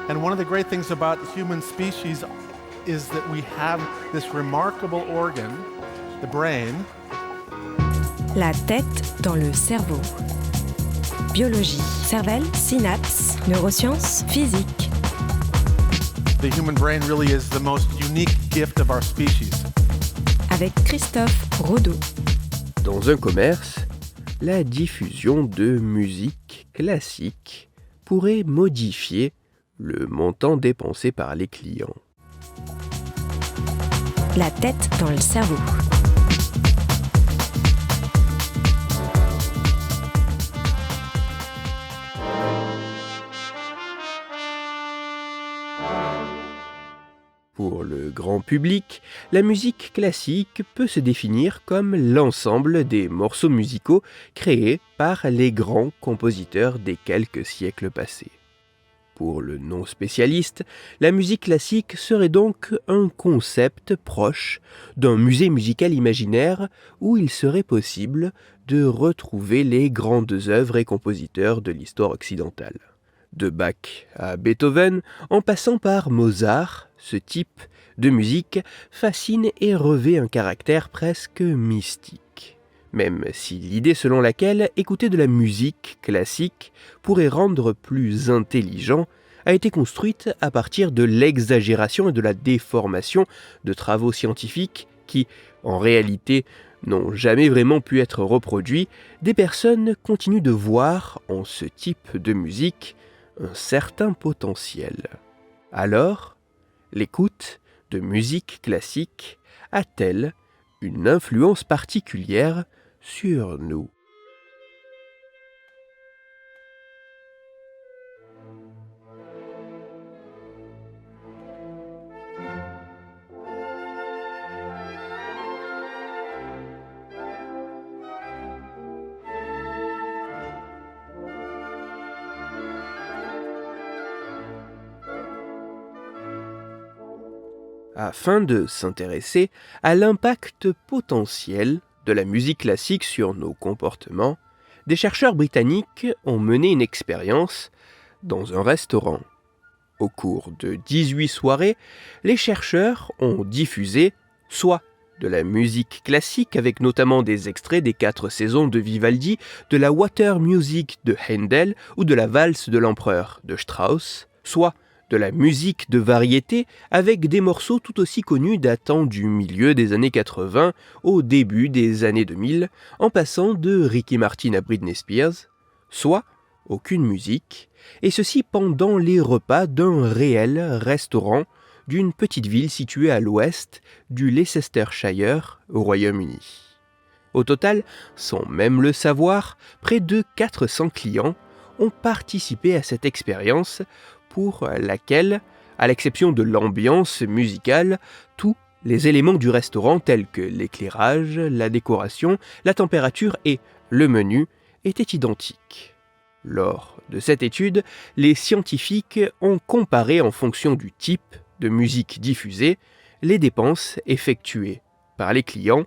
And one of the great things about human species is that we have this remarkable organ, the brain. La tête dans le cerveau. Biologie, cervelle, synapses, neurosciences, physique. The human brain really is the most unique gift of our species. Avec Christophe Rodeau. Dans un commerce, la diffusion de musique classique pourrait modifier le montant dépensé par les clients. La tête dans le cerveau. Pour le grand public, la musique classique peut se définir comme l'ensemble des morceaux musicaux créés par les grands compositeurs des quelques siècles passés. Pour le non-spécialiste, la musique classique serait donc un concept proche d'un musée musical imaginaire où il serait possible de retrouver les grandes œuvres et compositeurs de l'histoire occidentale. De Bach à Beethoven, en passant par Mozart, ce type de musique fascine et revêt un caractère presque mystique. Même si l'idée selon laquelle écouter de la musique classique pourrait rendre plus intelligent a été construite à partir de l'exagération et de la déformation de travaux scientifiques qui, en réalité, n'ont jamais vraiment pu être reproduits, des personnes continuent de voir en ce type de musique un certain potentiel. Alors, l'écoute de musique classique a-t-elle une influence particulière sur nous ? Afin de s'intéresser à l'impact potentiel de la musique classique sur nos comportements, des chercheurs britanniques ont mené une expérience dans un restaurant. Au cours de 18 soirées, les chercheurs ont diffusé soit de la musique classique avec notamment des extraits des 4 saisons de Vivaldi, de la Water Music de Handel ou de la valse de l'empereur de Strauss, soit de la musique de variété avec des morceaux tout aussi connus datant du milieu des années 80 au début des années 2000, en passant de Ricky Martin à Britney Spears, soit aucune musique, et ceci pendant les repas d'un réel restaurant d'une petite ville située à l'ouest du Leicestershire au Royaume-Uni. Au total, sans même le savoir, près de 400 clients ont participé à cette expérience pour laquelle, à l'exception de l'ambiance musicale, tous les éléments du restaurant tels que l'éclairage, la décoration, la température et le menu étaient identiques. Lors de cette étude, les scientifiques ont comparé en fonction du type de musique diffusée les dépenses effectuées par les clients,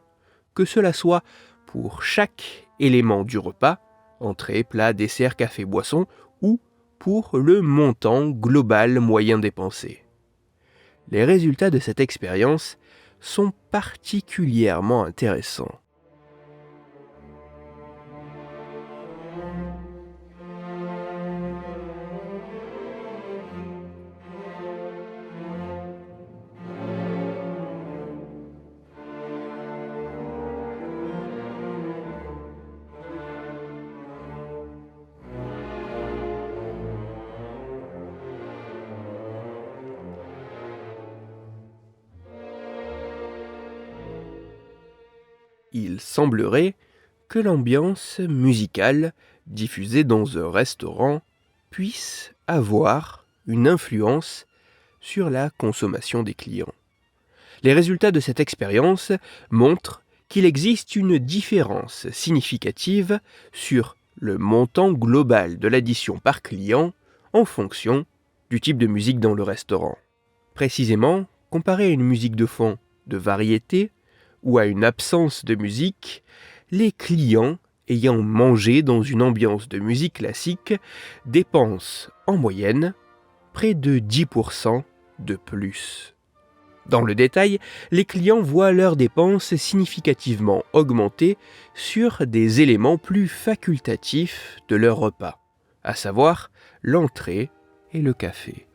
que cela soit pour chaque élément du repas, entrée, plat, dessert, café, boisson, ou pour le montant global moyen dépensé. Les résultats de cette expérience sont particulièrement intéressants. Il semblerait que l'ambiance musicale diffusée dans un restaurant puisse avoir une influence sur la consommation des clients. Les résultats de cette expérience montrent qu'il existe une différence significative sur le montant global de l'addition par client en fonction du type de musique dans le restaurant. Précisément, comparé à une musique de fond de variété ou à une absence de musique, les clients ayant mangé dans une ambiance de musique classique dépensent en moyenne près de 10% de plus. Dans le détail, les clients voient leurs dépenses significativement augmenter sur des éléments plus facultatifs de leur repas, à savoir l'entrée et le café.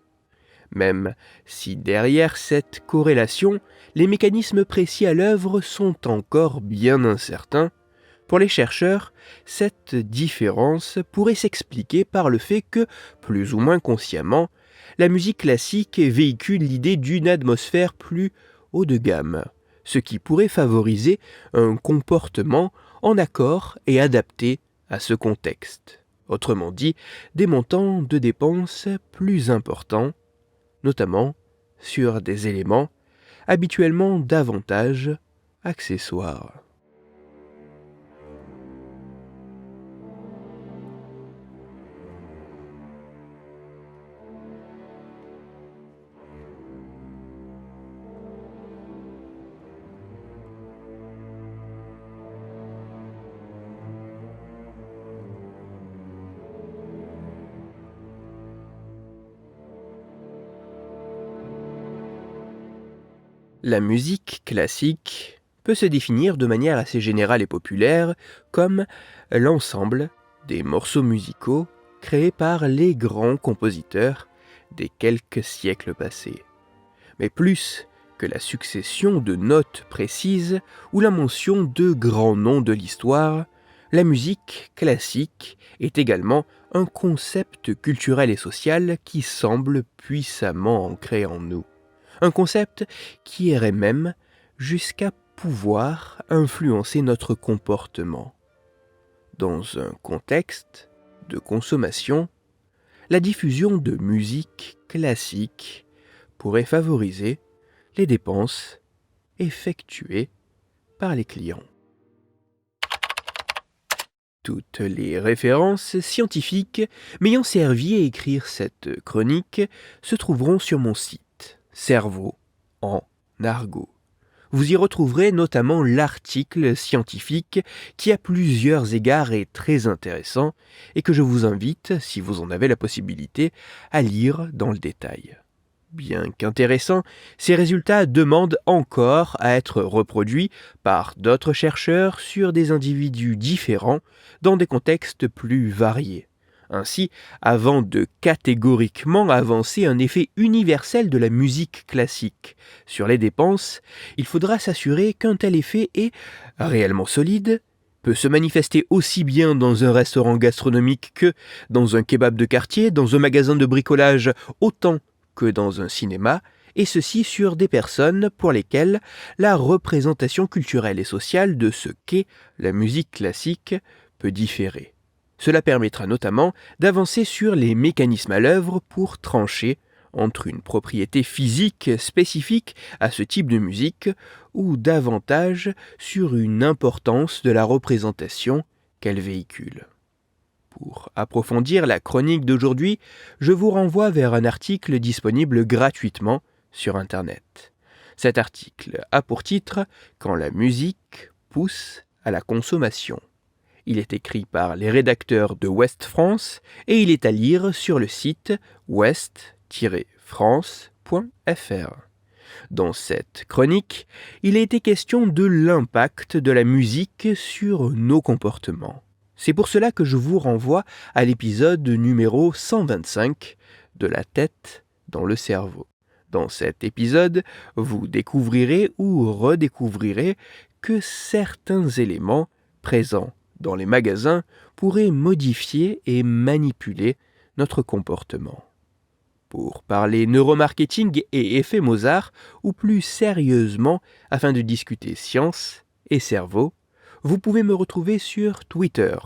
Même si derrière cette corrélation, les mécanismes précis à l'œuvre sont encore bien incertains, pour les chercheurs, cette différence pourrait s'expliquer par le fait que, plus ou moins consciemment, la musique classique véhicule l'idée d'une atmosphère plus haut de gamme, ce qui pourrait favoriser un comportement en accord et adapté à ce contexte. Autrement dit, des montants de dépenses plus importants, notamment sur des éléments habituellement davantage accessoires. La musique classique peut se définir de manière assez générale et populaire comme l'ensemble des morceaux musicaux créés par les grands compositeurs des quelques siècles passés. Mais plus que la succession de notes précises ou la mention de grands noms de l'histoire, la musique classique est également un concept culturel et social qui semble puissamment ancré en nous. Un concept qui irait même jusqu'à pouvoir influencer notre comportement. Dans un contexte de consommation, la diffusion de musique classique pourrait favoriser les dépenses effectuées par les clients. Toutes les références scientifiques m'ayant servi à écrire cette chronique se trouveront sur mon site. Cerveau en argot. Vous y retrouverez notamment l'article scientifique qui à plusieurs égards est très intéressant et que je vous invite, si vous en avez la possibilité, à lire dans le détail. Bien qu'intéressants, ces résultats demandent encore à être reproduits par d'autres chercheurs sur des individus différents dans des contextes plus variés. Ainsi, avant de catégoriquement avancer un effet universel de la musique classique sur les dépenses, il faudra s'assurer qu'un tel effet est réellement solide, peut se manifester aussi bien dans un restaurant gastronomique que dans un kebab de quartier, dans un magasin de bricolage autant que dans un cinéma, et ceci sur des personnes pour lesquelles la représentation culturelle et sociale de ce qu'est la musique classique peut différer. Cela permettra notamment d'avancer sur les mécanismes à l'œuvre pour trancher entre une propriété physique spécifique à ce type de musique ou davantage sur une importance de la représentation qu'elle véhicule. Pour approfondir la chronique d'aujourd'hui, je vous renvoie vers un article disponible gratuitement sur Internet. Cet article a pour titre « Quand la musique pousse à la consommation ». Il est écrit par les rédacteurs de Ouest France et il est à lire sur le site ouest-france.fr. Dans cette chronique, il a été question de l'impact de la musique sur nos comportements. C'est pour cela que je vous renvoie à l'épisode numéro 125 de La tête dans le cerveau. Dans cet épisode, vous découvrirez ou redécouvrirez que certains éléments présents dans les magasins pourraient modifier et manipuler notre comportement. Pour parler neuromarketing et effet Mozart, ou plus sérieusement, afin de discuter science et cerveau, vous pouvez me retrouver sur Twitter,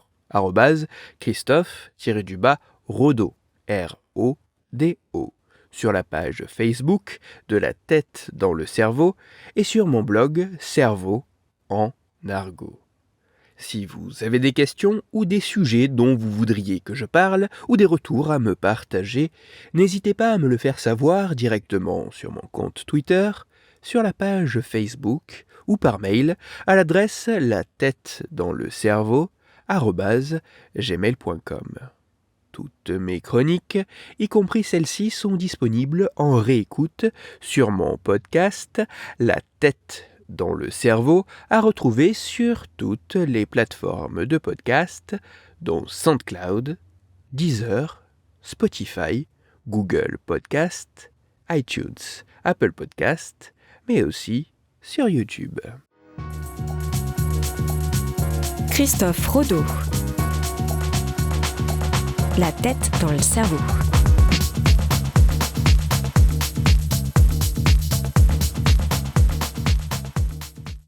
@Christophe-Rodo, R-O-D-O, sur la page Facebook de La tête dans le cerveau et sur mon blog Cerveau en argot. Si vous avez des questions ou des sujets dont vous voudriez que je parle ou des retours à me partager, n'hésitez pas à me le faire savoir directement sur mon compte Twitter, sur la page Facebook ou par mail à l'adresse latettedanslecerveau@gmail.com. Toutes mes chroniques, y compris celles-ci, sont disponibles en réécoute sur mon podcast La tête dans le cerveau, à retrouver sur toutes les plateformes de podcast, dont SoundCloud, Deezer, Spotify, Google Podcast, iTunes, Apple Podcast, mais aussi sur YouTube. Christophe Rodeau. La tête dans le cerveau.